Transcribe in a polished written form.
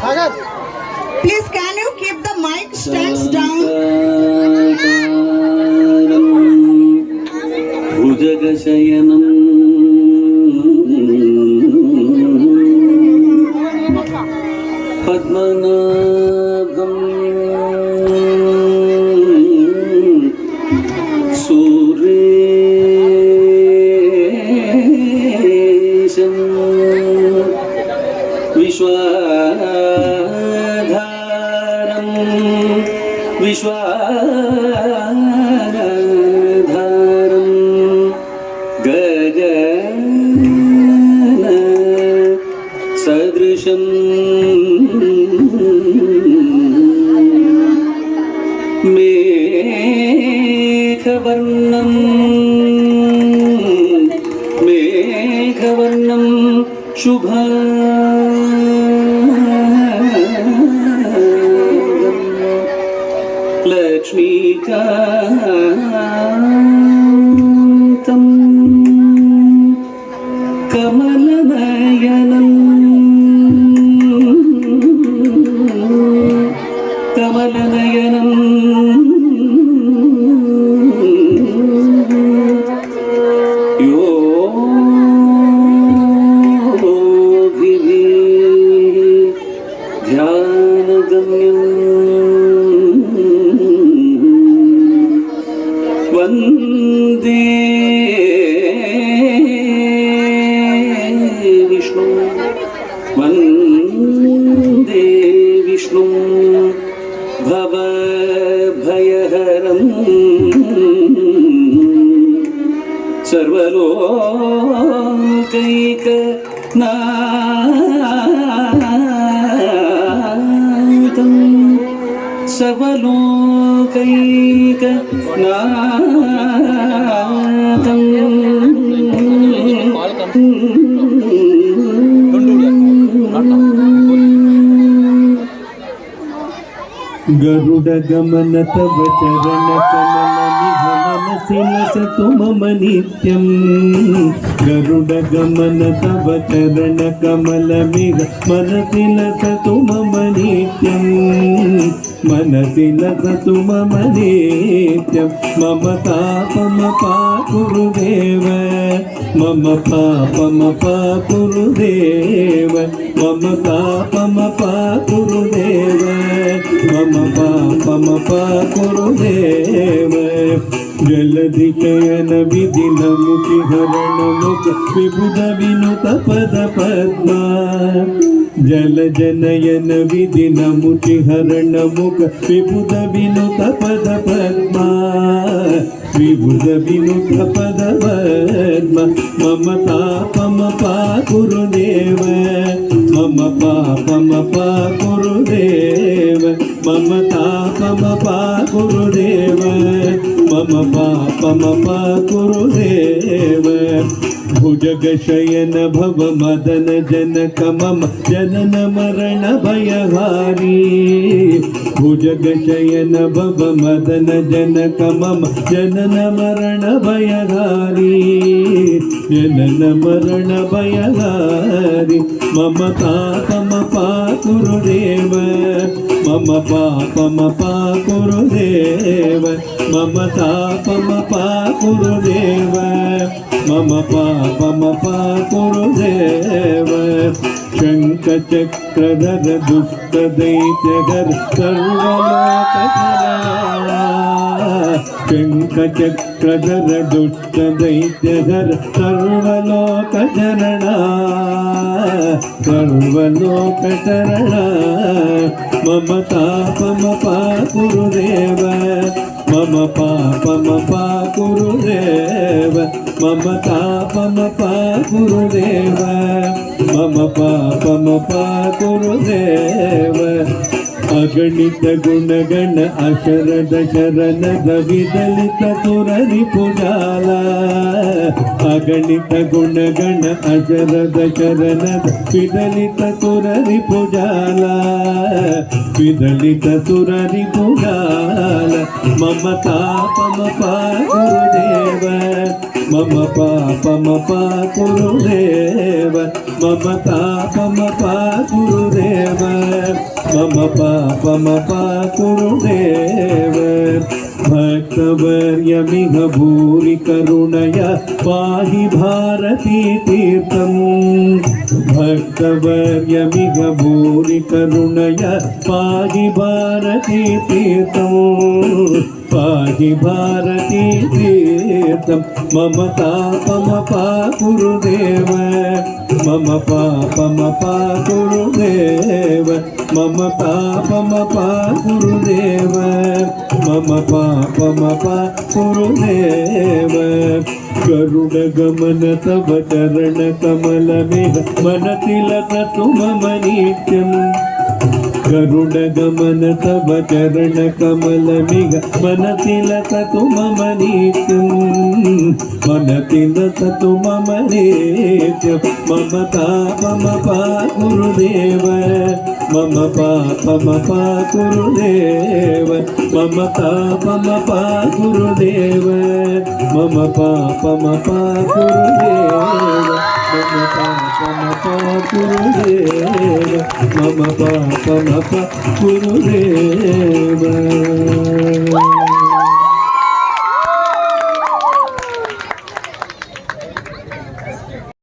Please can you keep the mic stands down? भुजगशयनं पद्मनाभं सुरेशं विश्वाधारं विश्वाधारं गगन सदृशं मेघवर्णं शुभांगं लक्ष्मीकान्तं कमलनयनं ध्यानगम्यं वन्दे विष्णुं भवभयहरं सर्वलोकैकनाथं सर्वलोकैकनाथं गरुडगमन तव चरण कमलमिह मनसि लसतु मम नित्यं गरुडगमन तव चरण कमलमिह मनसि लसतु मम नित्यं मनसि लसतु मम नित्यं मम पापमपाकुरुदेव मम पापमपाकुरुदेव मम पापमपाकुरुदेव मम पापमपाकुरुदेव जलधिशयन विधिनमुखिहरणमुख विबुध विनुत पद पद्मा जलजनयन विधिनमुखिहरणमुख विबुध विनुत पद पद्मा विबुध विनुत पद पद्मा मम तापमपाकुरुदेव मम पापमपाकुरुदेव मम तापमपाकुरुदेव मम पापमपाकुरुदेव भुजगशयन भव मदन जनक मम जनन मरण भयहारी भुजगशयन भव मदन जनक मम जनन मरण भयहारी जनन मरण भयहारी मम तापमपाकुरुदेव मम पापमपाकुरुदेव मम तापमपाकुरुदेव मम पापमपाकुरुदेव शङ्खचक्रधर दुष्टदैत्यहर सर्वलोकशरणा शङ्खचक्रधर दुष्टदैत्यहर सर्वलोकशरणा सर्वलोकशरणा मम तापमपाकुरुदेव मम पापमपाकुरुदेव मम तापमपाकुरुदेव मम पापमपाकुरुदेव अगणित गुणगण अशरद शरणद विदलित सुररिपुजाला अगणित गुणगण अशरद शरणद विदलित सुररिपुजाला विदलित सुररिपुजाला मम तापमपाकुरुदेव मम पापमपा गुरुदेव मम तापमपा गुरुदेव मम पापमपा गुरुदेव भक्तवर्यमिह भूरि करुणया पाहि भारती तीर्थम् भक्तवर्यमिह भूरि करुणया पाहि भारती तीर्थम् पाहि भारती तीर्थम् मम तापमपा गुरुदेव मम पापमपा गुरुदेव मम तापमपा गुरुदेव मम पापमपा गुरुदेव गरुडगमन तव चरणकमलमेव मनतिलकतु मम नित्यम् गरुडगमन तव चरणकमलमिह मनतिलकतु मम नित्यम् मनतिलकतु मम नित्यम् मम तापमपा गुरुदेव मम पापमपा गुरुदेव मम तापमपा गुरुदेव मम पापमपा गुरुदेव मम पापमपा गुरुदेव मम पापमपा गुरुदेव